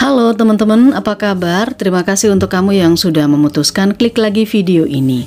Halo teman-teman, apa kabar? Terima kasih untuk kamu yang sudah memutuskan klik lagi video ini.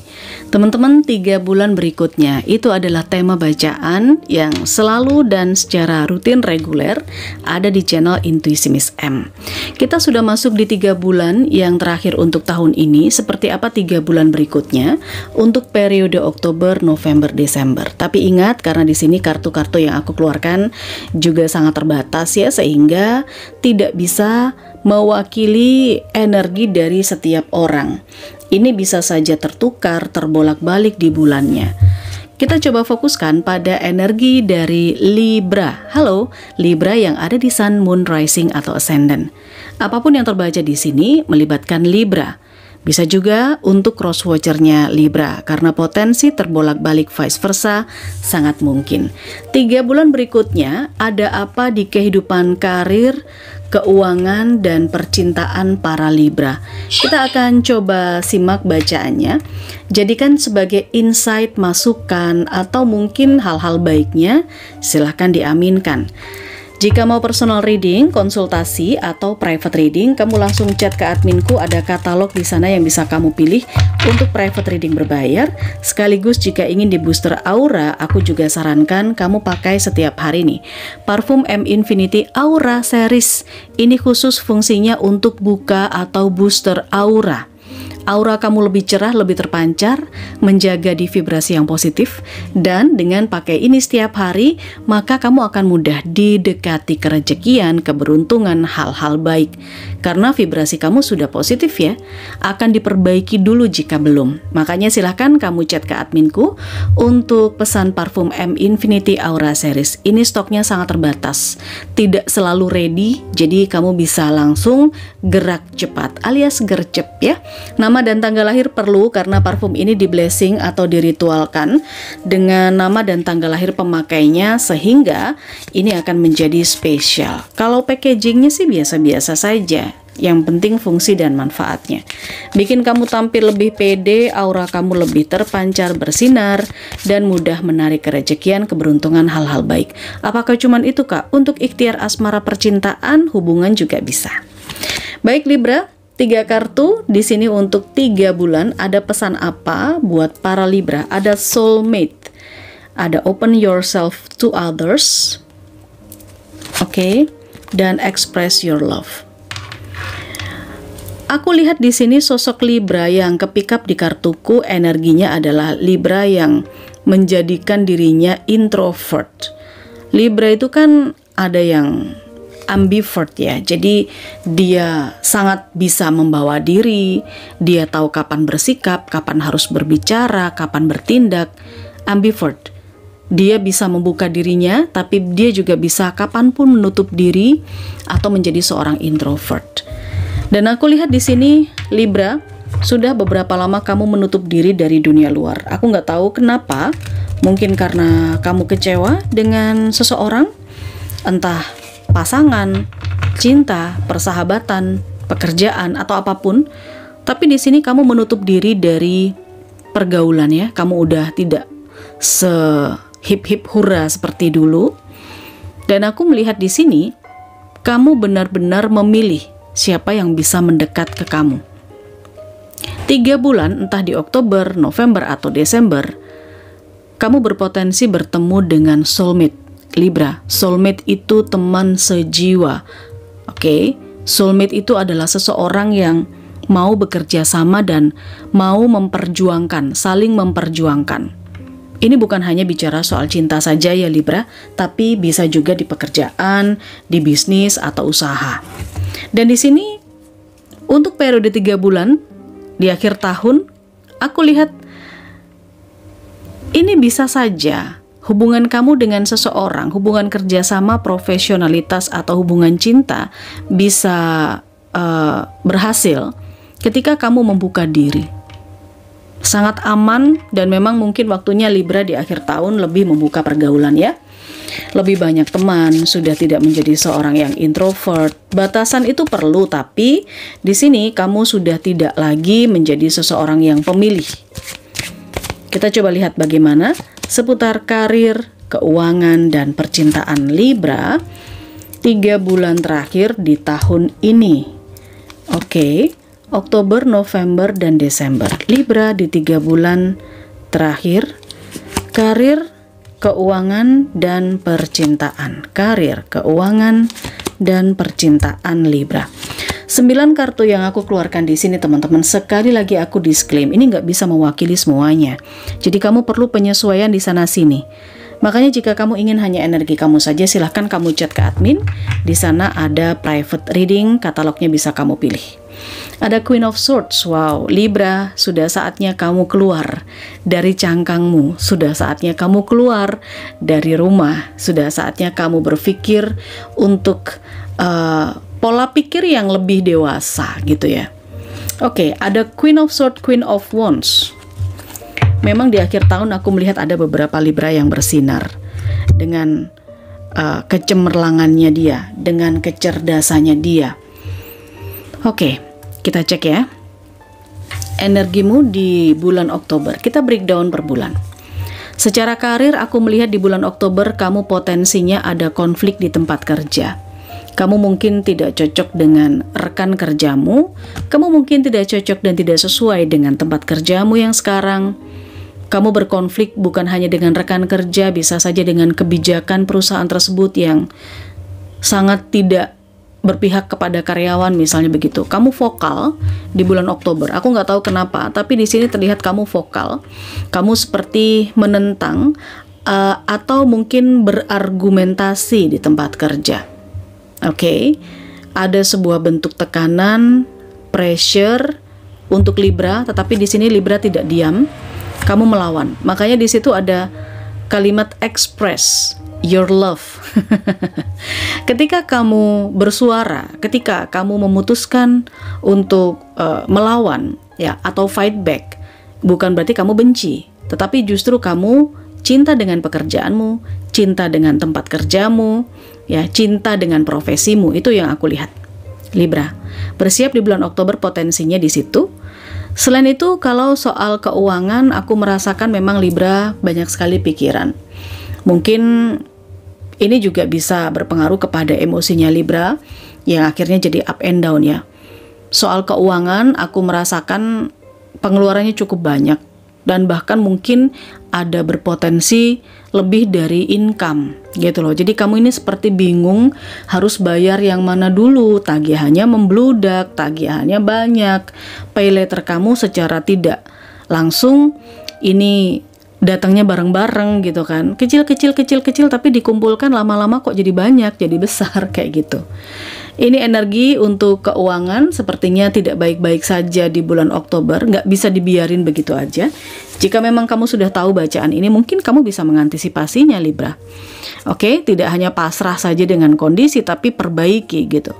Teman-teman, 3 bulan berikutnya itu adalah tema bacaan yang selalu dan secara rutin reguler ada di channel Intuisi Miss M. Kita sudah masuk di 3 bulan yang terakhir untuk tahun ini. Seperti apa 3 bulan berikutnya untuk periode Oktober, November, Desember. Tapi ingat, karena di sini kartu-kartu yang aku keluarkan juga sangat terbatas ya, sehingga tidak bisa mewakili energi dari setiap orang. Ini bisa saja tertukar, terbolak-balik di bulannya. Kita coba fokuskan pada energi dari Libra. Halo, Libra yang ada di Sun, Moon, Rising atau Ascendant. Apapun yang terbaca di sini melibatkan Libra. Bisa juga untuk cross watchernya Libra, karena potensi terbolak-balik vice versa sangat mungkin. 3 bulan berikutnya ada apa di kehidupan karir, keuangan, dan percintaan para Libra. Kita akan coba simak bacaannya. Jadikan sebagai insight, masukan, atau mungkin hal-hal baiknya, silahkan diaminkan. Jika mau personal reading, konsultasi, atau private reading, kamu langsung chat ke adminku, ada katalog di sana yang bisa kamu pilih untuk private reading berbayar. Sekaligus jika ingin di booster aura, aku juga sarankan kamu pakai setiap hari nih parfum M Infinity Aura Series. Ini khusus fungsinya untuk buka atau booster aura. Aura kamu lebih cerah, lebih terpancar, menjaga di vibrasi yang positif. Dan dengan pakai ini setiap hari, maka kamu akan mudah didekati kerejekian, keberuntungan, hal-hal baik. Karena vibrasi kamu sudah positif ya, akan diperbaiki dulu jika belum. Makanya silahkan kamu chat ke adminku untuk pesan parfum M Infinity Aura Series. Ini stoknya sangat terbatas, tidak selalu ready, jadi kamu bisa langsung gerak cepat alias gercep ya. Nama dan tanggal lahir perlu, karena parfum ini di blessing atau diritualkan dengan nama dan tanggal lahir pemakainya, sehingga ini akan menjadi spesial. Kalau packagingnya sih biasa-biasa saja, yang penting fungsi dan manfaatnya. Bikin kamu tampil lebih pede, aura kamu lebih terpancar, bersinar, dan mudah menarik kerejekian, keberuntungan, hal-hal baik. Apakah cuman itu kak? Untuk ikhtiar asmara, percintaan, hubungan juga bisa. Baik Libra, 3 kartu di sini untuk 3 bulan. Ada pesan apa buat para Libra? Ada soulmate, ada open yourself to others, oke, dan express your love. Aku lihat di sini sosok Libra yang kepick up di kartuku, energinya adalah Libra yang menjadikan dirinya introvert. Libra itu kan ada yang ambivert ya, jadi dia sangat bisa membawa diri, dia tahu kapan bersikap, kapan harus berbicara, kapan bertindak. Ambivert, dia bisa membuka dirinya, tapi dia juga bisa kapanpun menutup diri atau menjadi seorang introvert. Dan aku lihat di sini Libra, sudah beberapa lama kamu menutup diri dari dunia luar. Aku nggak tahu kenapa, mungkin karena kamu kecewa dengan seseorang, entah pasangan, cinta, persahabatan, pekerjaan, atau apapun. Tapi di sini kamu menutup diri dari pergaulan ya. Kamu udah tidak sehip-hip hura seperti dulu. Dan aku melihat di sini kamu benar-benar memilih siapa yang bisa mendekat ke kamu. 3 bulan, entah di Oktober, November, atau Desember, kamu berpotensi bertemu dengan soulmate. Libra, soulmate itu teman sejiwa. Oke, soulmate itu adalah seseorang yang mau bekerja sama dan mau memperjuangkan, saling memperjuangkan. Ini bukan hanya bicara soal cinta saja ya Libra, tapi bisa juga di pekerjaan, di bisnis atau usaha. Dan di sini untuk periode 3 bulan di akhir tahun, aku lihat ini bisa saja hubungan kamu dengan seseorang, hubungan kerjasama, profesionalitas, atau hubungan cinta bisa berhasil ketika kamu membuka diri. Sangat aman, dan memang mungkin waktunya Libra di akhir tahun lebih membuka pergaulan ya. Lebih banyak teman, sudah tidak menjadi seorang yang introvert. Batasan itu perlu, tapi di sini kamu sudah tidak lagi menjadi seseorang yang pemilih. Kita coba lihat bagaimana seputar karir, keuangan, dan percintaan Libra 3 bulan terakhir di tahun ini. Oke, Oktober, November, dan Desember. Libra di 3 bulan terakhir, karir, keuangan, dan percintaan. Karir, keuangan, dan percintaan Libra. 9 kartu yang aku keluarkan di sini teman-teman, sekali lagi aku disclaim, ini nggak bisa mewakili semuanya. Jadi kamu perlu penyesuaian di sana-sini. Makanya jika kamu ingin hanya energi kamu saja, silahkan kamu chat ke admin. Di sana ada private reading, katalognya bisa kamu pilih. Ada Queen of Swords. Wow, Libra, sudah saatnya kamu keluar dari cangkangmu. Sudah saatnya kamu keluar dari rumah. Sudah saatnya kamu berpikir untuk pola pikir yang lebih dewasa gitu ya. Oke, ada Queen of Swords, Queen of Wands. Memang di akhir tahun aku melihat ada beberapa Libra yang bersinar dengan kecemerlangannya dia, dengan kecerdasannya dia. Oke, kita cek ya. Energimu di bulan Oktober. Kita breakdown per bulan. Secara karir aku melihat di bulan Oktober kamu potensinya ada konflik di tempat kerja. Kamu mungkin tidak cocok dengan rekan kerjamu. Kamu mungkin tidak cocok dan tidak sesuai dengan tempat kerjamu yang sekarang. Kamu berkonflik bukan hanya dengan rekan kerja, bisa saja dengan kebijakan perusahaan tersebut yang sangat tidak berpihak kepada karyawan, misalnya begitu. Kamu vokal di bulan Oktober. Aku nggak tahu kenapa, tapi di sini terlihat kamu vokal. Kamu seperti menentang atau mungkin berargumentasi di tempat kerja. Oke, ada sebuah bentuk tekanan, pressure untuk Libra, tetapi di sini Libra tidak diam. Kamu melawan. Makanya di situ ada kalimat express your love. Ketika kamu bersuara, ketika kamu memutuskan untuk melawan ya atau fight back, bukan berarti kamu benci, tetapi justru kamu cinta dengan pekerjaanmu, cinta dengan tempat kerjamu, ya, cinta dengan profesimu. Itu yang aku lihat. Libra, bersiap di bulan Oktober, potensinya di situ. Selain itu, kalau soal keuangan, aku merasakan memang Libra banyak sekali pikiran. Mungkin ini juga bisa berpengaruh kepada emosinya Libra yang akhirnya jadi up and down ya. Soal keuangan, aku merasakan pengeluarannya cukup banyak dan bahkan mungkin ada berpotensi lebih dari income gitu loh. Jadi kamu ini seperti bingung harus bayar yang mana dulu, tagihannya membludak, tagihannya banyak, pay letter kamu secara tidak langsung ini datangnya bareng-bareng gitu kan, kecil tapi dikumpulkan lama-lama kok jadi banyak, jadi besar kayak gitu. Ini energi untuk keuangan sepertinya tidak baik-baik saja di bulan Oktober, nggak bisa dibiarin begitu aja. Jika memang kamu sudah tahu bacaan ini, mungkin kamu bisa mengantisipasinya Libra. Oke, tidak hanya pasrah saja dengan kondisi, tapi perbaiki gitu.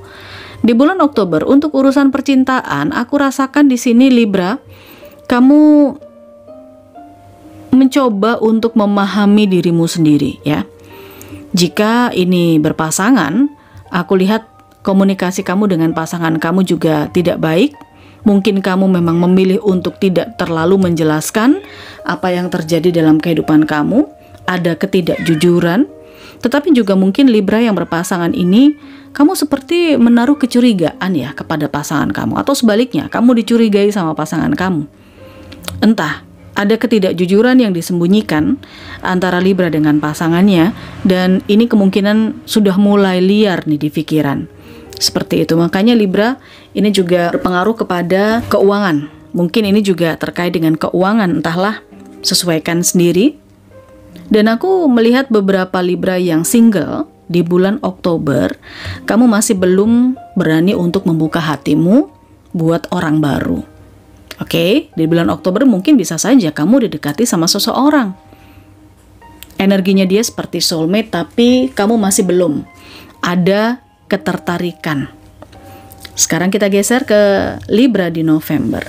Di bulan Oktober untuk urusan percintaan, aku rasakan di sini Libra, kamu mencoba untuk memahami dirimu sendiri ya. Jika ini berpasangan, aku lihat komunikasi kamu dengan pasangan kamu juga tidak baik. Mungkin kamu memang memilih untuk tidak terlalu menjelaskan apa yang terjadi dalam kehidupan kamu. Ada ketidakjujuran. Tetapi juga mungkin Libra yang berpasangan ini, kamu seperti menaruh kecurigaan ya kepada pasangan kamu. Atau sebaliknya, kamu dicurigai sama pasangan kamu. Entah, ada ketidakjujuran yang disembunyikan antara Libra dengan pasangannya. Dan ini kemungkinan sudah mulai liar nih di pikiran. Seperti itu, makanya Libra ini juga berpengaruh kepada keuangan. Mungkin ini juga terkait dengan keuangan, entahlah, sesuaikan sendiri. Dan aku melihat beberapa Libra yang single di bulan Oktober, kamu masih belum berani untuk membuka hatimu buat orang baru. Oke, di bulan Oktober mungkin bisa saja kamu didekati sama seseorang. Energinya dia seperti soulmate, tapi kamu masih belum ada ketertarikan. Sekarang kita geser ke Libra di November.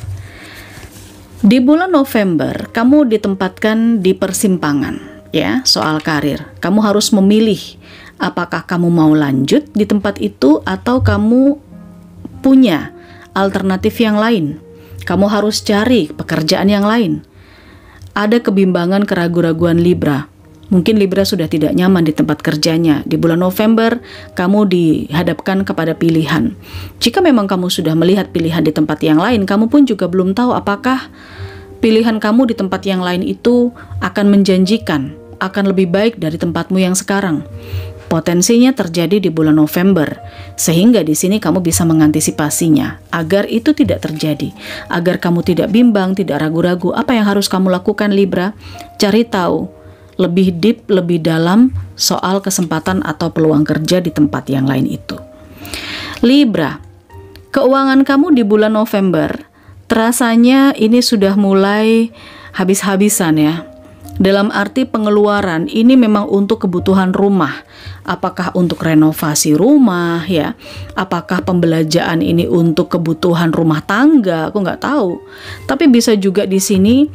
Di bulan November, kamu ditempatkan di persimpangan ya, soal karir. Kamu harus memilih apakah kamu mau lanjut di tempat itu atau kamu punya alternatif yang lain. Kamu harus cari pekerjaan yang lain. Ada kebimbangan, keraguan-raguan Libra. Mungkin Libra sudah tidak nyaman di tempat kerjanya. Di bulan November, kamu dihadapkan kepada pilihan. Jika memang kamu sudah melihat pilihan di tempat yang lain, kamu pun juga belum tahu apakah pilihan kamu di tempat yang lain itu akan menjanjikan, akan lebih baik dari tempatmu yang sekarang. Potensinya terjadi di bulan November, sehingga di sini kamu bisa mengantisipasinya agar itu tidak terjadi, agar kamu tidak bimbang, tidak ragu-ragu. Apa yang harus kamu lakukan, Libra? Cari tahu lebih deep, lebih dalam soal kesempatan atau peluang kerja di tempat yang lain itu. Libra, keuangan kamu di bulan November terasanya ini sudah mulai habis-habisan ya. Dalam arti pengeluaran ini memang untuk kebutuhan rumah. Apakah untuk renovasi rumah ya? Apakah pembelanjaan ini untuk kebutuhan rumah tangga? Aku nggak tahu. Tapi bisa juga di sini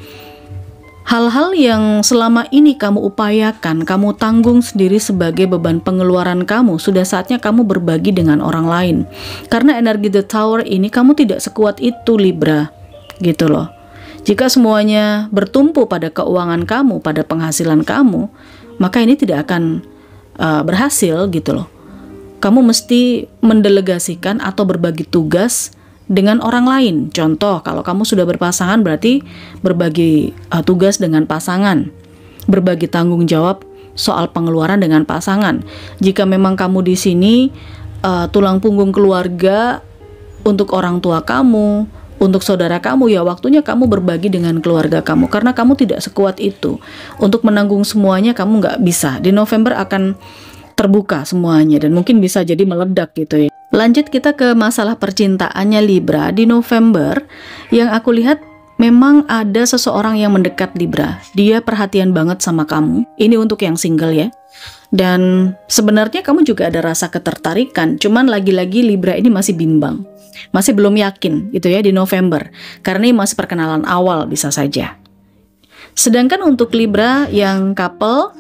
hal-hal yang selama ini kamu upayakan, kamu tanggung sendiri sebagai beban pengeluaran kamu. Sudah saatnya kamu berbagi dengan orang lain. Karena energi The Tower ini kamu tidak sekuat itu, Libra. Gitu loh. Jika semuanya bertumpu pada keuangan kamu, pada penghasilan kamu, maka ini tidak akan berhasil gitu loh. Kamu mesti mendelegasikan atau berbagi tugas dengan orang lain. Contoh, kalau kamu sudah berpasangan berarti berbagi tugas dengan pasangan, berbagi tanggung jawab soal pengeluaran dengan pasangan. Jika memang kamu di sini tulang punggung keluarga untuk orang tua kamu, untuk saudara kamu, ya waktunya kamu berbagi dengan keluarga kamu, karena kamu tidak sekuat itu. Untuk menanggung semuanya kamu nggak bisa. Di November akan terbuka semuanya dan mungkin bisa jadi meledak gitu ya. Lanjut kita ke masalah percintaannya Libra. Di November yang aku lihat memang ada seseorang yang mendekat Libra. Dia perhatian banget sama kamu. Ini untuk yang single ya. Dan sebenarnya kamu juga ada rasa ketertarikan, cuman lagi-lagi Libra ini masih bimbang. Masih belum yakin gitu ya di November, karena ini masih perkenalan awal bisa saja. Sedangkan untuk Libra yang couple,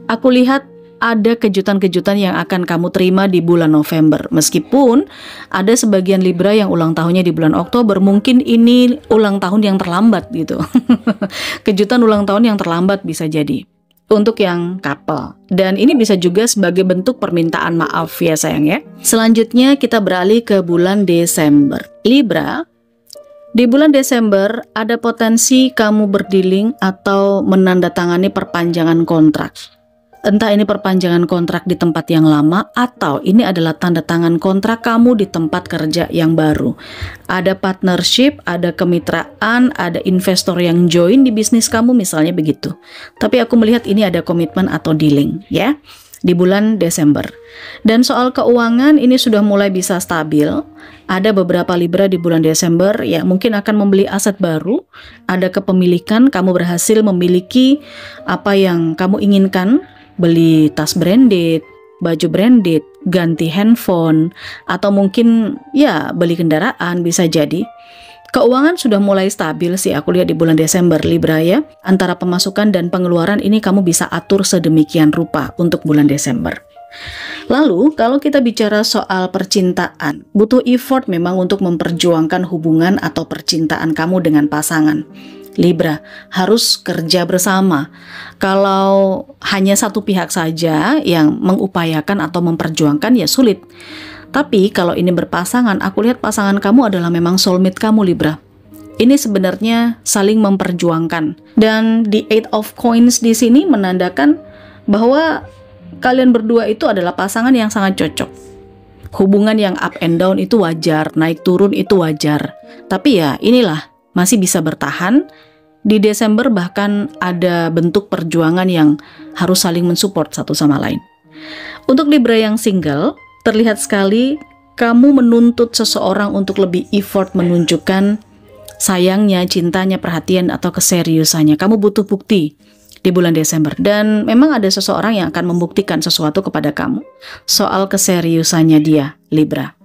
aku lihat ada kejutan-kejutan yang akan kamu terima di bulan November. Meskipun ada sebagian Libra yang ulang tahunnya di bulan Oktober, mungkin ini ulang tahun yang terlambat gitu. Kejutan ulang tahun yang terlambat bisa jadi untuk yang couple. Dan ini bisa juga sebagai bentuk permintaan maaf ya sayang ya. Selanjutnya kita beralih ke bulan Desember. Libra, di bulan Desember ada potensi kamu berdealing atau menandatangani perpanjangan kontrak. Entah ini perpanjangan kontrak di tempat yang lama atau ini adalah tanda tangan kontrak kamu di tempat kerja yang baru. Ada partnership, ada kemitraan, ada investor yang join di bisnis kamu misalnya begitu. Tapi aku melihat ini ada komitmen atau dealing ya di bulan Desember. Dan soal keuangan ini sudah mulai bisa stabil. Ada beberapa Libra di bulan Desember yang mungkin akan membeli aset baru. Ada kepemilikan, kamu berhasil memiliki apa yang kamu inginkan. Beli tas branded, baju branded, ganti handphone, atau mungkin ya beli kendaraan bisa jadi. Keuangan sudah mulai stabil sih aku lihat di bulan Desember Libra ya. Antara pemasukan dan pengeluaran ini kamu bisa atur sedemikian rupa untuk bulan Desember. Lalu kalau kita bicara soal percintaan, butuh effort memang untuk memperjuangkan hubungan atau percintaan kamu dengan pasangan. Libra harus kerja bersama. Kalau hanya satu pihak saja yang mengupayakan atau memperjuangkan ya sulit. Tapi kalau ini berpasangan, aku lihat pasangan kamu adalah memang soulmate kamu Libra. Ini sebenarnya saling memperjuangkan. Dan di Eight of Coins di sini menandakan bahwa kalian berdua itu adalah pasangan yang sangat cocok. Hubungan yang up and down itu wajar, naik turun itu wajar. Tapi ya inilah, masih bisa bertahan. Di Desember bahkan ada bentuk perjuangan yang harus saling mensupport satu sama lain. Untuk Libra yang single, terlihat sekali kamu menuntut seseorang untuk lebih effort menunjukkan sayangnya, cintanya, perhatian, atau keseriusannya. Kamu butuh bukti di bulan Desember. Dan memang ada seseorang yang akan membuktikan sesuatu kepada kamu soal keseriusannya dia, Libra.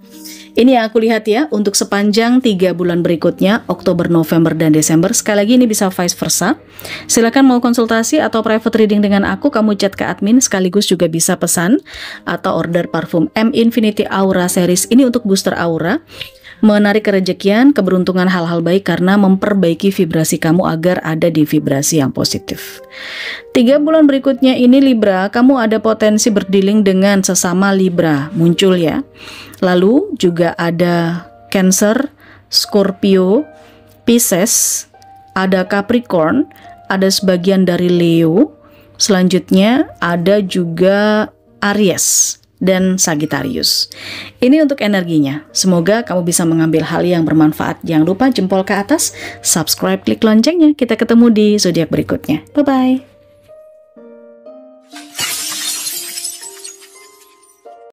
Ini yang aku lihat ya untuk sepanjang 3 bulan berikutnya, Oktober, November, dan Desember. Sekali lagi ini bisa vice versa. Silakan mau konsultasi atau private reading dengan aku, kamu chat ke admin, sekaligus juga bisa pesan atau order parfum M Infinity Aura series ini untuk booster aura. menarik kerejekian, keberuntungan, hal-hal baik karena memperbaiki vibrasi kamu agar ada di vibrasi yang positif. 3 bulan berikutnya ini Libra, kamu ada potensi berdealing dengan sesama Libra muncul ya. Lalu juga ada Cancer, Scorpio, Pisces, ada Capricorn, ada sebagian dari Leo, selanjutnya ada juga Aries dan Sagittarius. Ini untuk energinya. Semoga kamu bisa mengambil hal yang bermanfaat. Jangan lupa jempol ke atas, subscribe, klik loncengnya. Kita ketemu di zodiak berikutnya. Bye-bye.